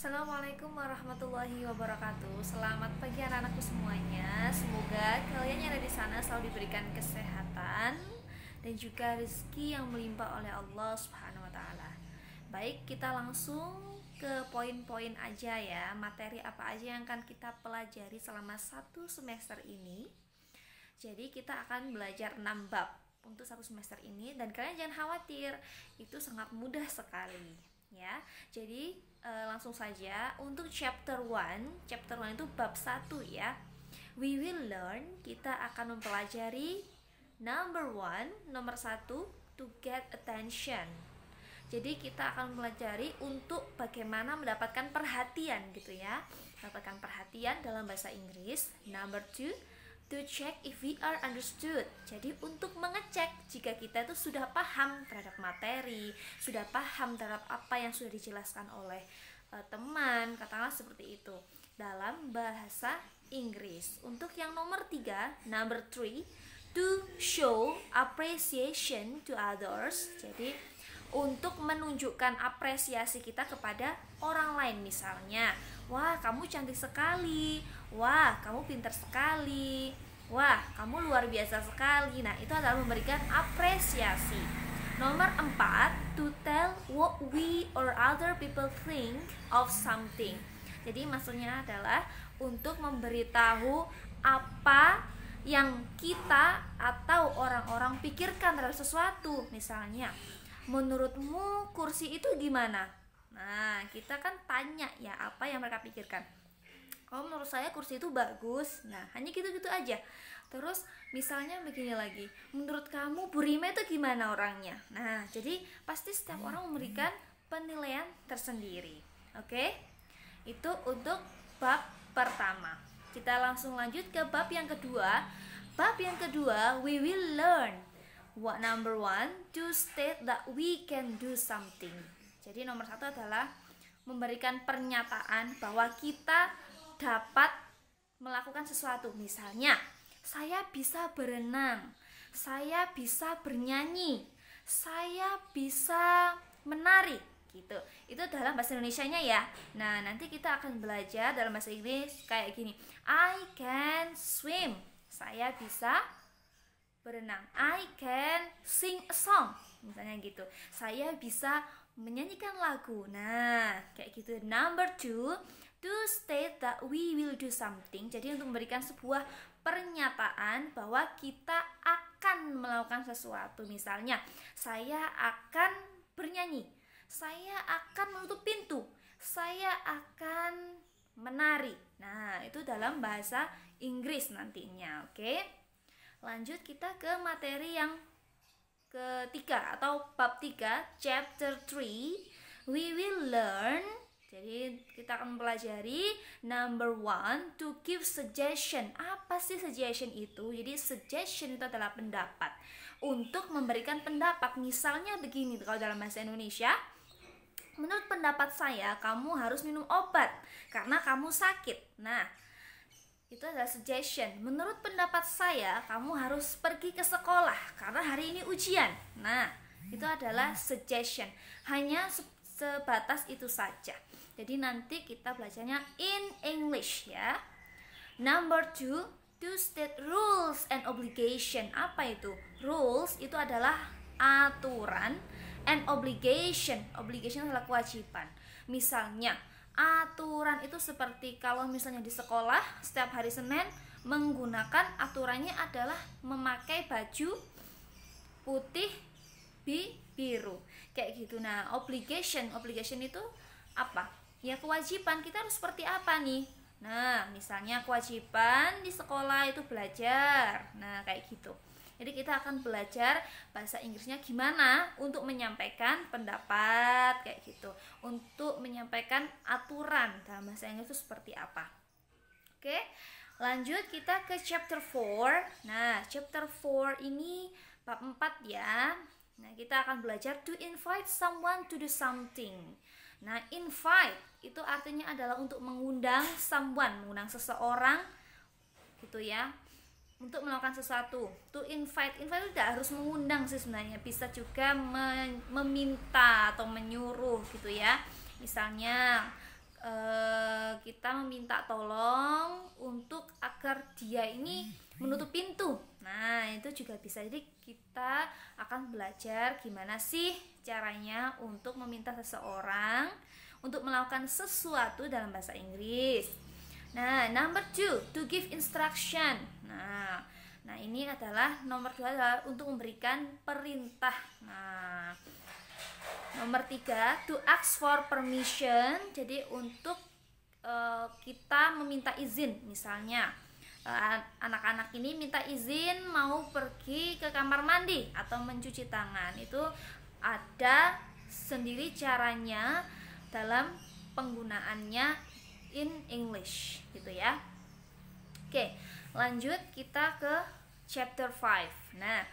Assalamualaikum warahmatullahi wabarakatuh. Selamat pagi anak-anakku semuanya. Semoga kalian yang ada di sana selalu diberikan kesehatan dan juga rezeki yang melimpah oleh Allah Subhanahu wa taala. Baik, kita langsung ke poin-poin aja ya. Materi apa aja yang akan kita pelajari selama satu semester ini. Jadi kita akan belajar 6 bab untuk satu semester ini, dan kalian jangan khawatir, itu sangat mudah sekali ya. Jadi langsung saja untuk chapter 1. Chapter 1 itu bab 1 ya. We will learn, kita akan mempelajari number 1, nomor 1, to get attention. Jadi kita akan mempelajari untuk bagaimana mendapatkan perhatian gitu ya. Mendapatkan perhatian dalam bahasa Inggris. Number 2, to check if we are understood. Jadi untuk mengecek jika kita itu sudah paham terhadap materi, sudah paham terhadap apa yang sudah dijelaskan oleh teman, katakanlah seperti itu dalam bahasa Inggris. Untuk yang nomor 3, number 3, to show appreciation to others. Jadi untuk menunjukkan apresiasi kita kepada orang lain, misalnya, wah kamu cantik sekali, wah kamu pintar sekali, wah kamu luar biasa sekali. Nah, itu adalah memberikan apresiasi. Nomor 4, to tell what we or other people think of something. Jadi maksudnya adalah untuk memberitahu apa yang kita atau orang-orang pikirkan terhadap sesuatu. Misalnya, menurutmu kursi itu gimana? Nah, kita kan tanya ya apa yang mereka pikirkan. Oh, menurut saya kursi itu bagus. Nah, hanya gitu-gitu aja. Terus misalnya begini lagi, menurut kamu Bu Rima itu gimana orangnya? Nah, jadi pasti setiap orang memberikan penilaian tersendiri. Oke? Itu untuk bab pertama. Kita langsung lanjut ke bab yang kedua. Bab yang kedua, we will learn what number 1, to state that we can do something. Jadi nomor 1 adalah memberikan pernyataan bahwa kita dapat melakukan sesuatu. Misalnya, saya bisa berenang, saya bisa bernyanyi, saya bisa menari gitu. Itu dalam bahasa Indonesianya ya. Nah, nanti kita akan belajar dalam bahasa Inggris kayak gini. I can swim. Saya bisa berenang. I can sing a song. Misalnya gitu. Saya bisa menyanyikan lagu. Nah, kayak gitu. Number 2, to state that we will do something. Jadi untuk memberikan sebuah pernyataan bahwa kita akan melakukan sesuatu. Misalnya, saya akan bernyanyi, saya akan menutup pintu, saya akan menari. Nah, itu dalam bahasa Inggris nantinya. Oke. Lanjut kita ke materi yang ketiga atau bab 3, chapter 3. We will learn. Jadi kita akan mempelajari number 1, to give suggestion. Apa sih suggestion itu? Jadi suggestion itu adalah pendapat. Untuk memberikan pendapat, misalnya begini kalau dalam bahasa Indonesia, menurut pendapat saya kamu harus minum obat karena kamu sakit. Nah, itu adalah suggestion. Menurut pendapat saya kamu harus pergi ke sekolah karena hari ini ujian. Nah, itu adalah suggestion. Hanya sebatas itu saja. Jadi nanti kita belajarnya in English ya. Number 2, to state rules and obligation. Apa itu? Rules itu adalah aturan, and obligation. Obligation adalah kewajiban. Misalnya, aturan itu seperti kalau misalnya di sekolah setiap hari Senin menggunakan aturannya adalah memakai baju putih biru kayak gitu. Nah, obligation itu apa? Ya kewajiban, kita harus seperti apa nih? Nah, misalnya kewajiban di sekolah itu belajar. Nah, kayak gitu. Jadi kita akan belajar bahasa Inggrisnya gimana untuk menyampaikan pendapat kayak gitu. Untuk menyampaikan aturan dalam bahasa Inggris itu seperti apa. Oke, lanjut kita ke chapter 4. Nah, chapter 4 ini bab 4 ya. Nah, kita akan belajar to invite someone to do something. Nah, invite itu artinya adalah untuk mengundang someone, mengundang seseorang gitu ya, untuk melakukan sesuatu. To invite itu tidak harus mengundang sih sebenarnya, bisa juga meminta atau menyuruh gitu ya. Misalnya kita meminta tolong untuk agar dia ini menutup pintu. Nah, itu juga bisa. Jadi kita akan belajar gimana sih caranya untuk meminta seseorang untuk melakukan sesuatu dalam bahasa Inggris. Nah, number 2, to give instruction. Nah, ini adalah nomor 2 adalah untuk memberikan perintah. Nah, nomor 3, to ask for permission. Jadi untuk kita meminta izin. Misalnya anak-anak ini minta izin mau pergi ke kamar mandi atau mencuci tangan. Itu ada sendiri caranya dalam penggunaannya in English gitu ya. Oke, lanjut kita ke chapter 5. Nah,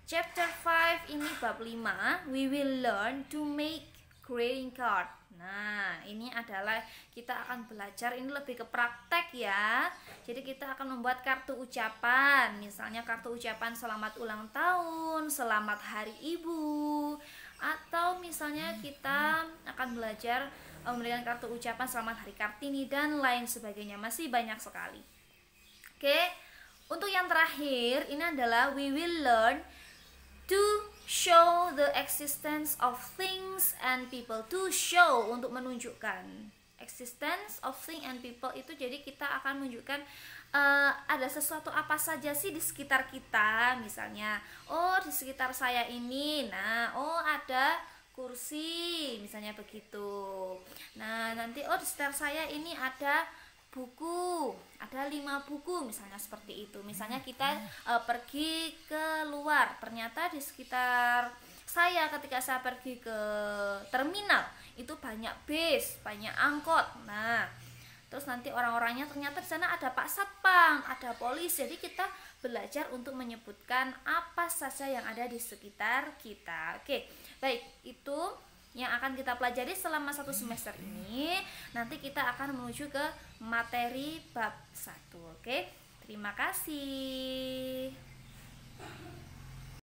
chapter 5 ini bab 5, we will learn to make greeting card. Nah, ini adalah kita akan belajar, ini lebih ke praktek ya. Jadi kita akan membuat kartu ucapan. Misalnya kartu ucapan selamat ulang tahun, selamat hari ibu, atau misalnya kita akan belajar memberikan kartu ucapan selamat hari Kartini dan lain sebagainya. Masih banyak sekali. Oke, untuk yang terakhir ini adalah we will learn to show the existence of things and people. To show, untuk menunjukkan existence of things and people itu jadi kita akan menunjukkan ada sesuatu apa saja sih di sekitar kita. Misalnya, oh di sekitar saya ini, nah oh ada kursi, misalnya begitu. Nah nanti oh di sekitar saya ini ada buku, ada 5 buku, misalnya seperti itu. Misalnya kita pergi keluar, ternyata di sekitar saya ketika saya pergi ke terminal itu banyak bis, banyak angkot. Nah, terus nanti orang-orangnya ternyata di sana ada Pak Satpam, ada polisi. Jadi kita belajar untuk menyebutkan apa saja yang ada di sekitar kita. Oke, baik, itu yang akan kita pelajari selama 1 semester ini. Nanti kita akan menuju ke materi bab 1. Oke, terima kasih.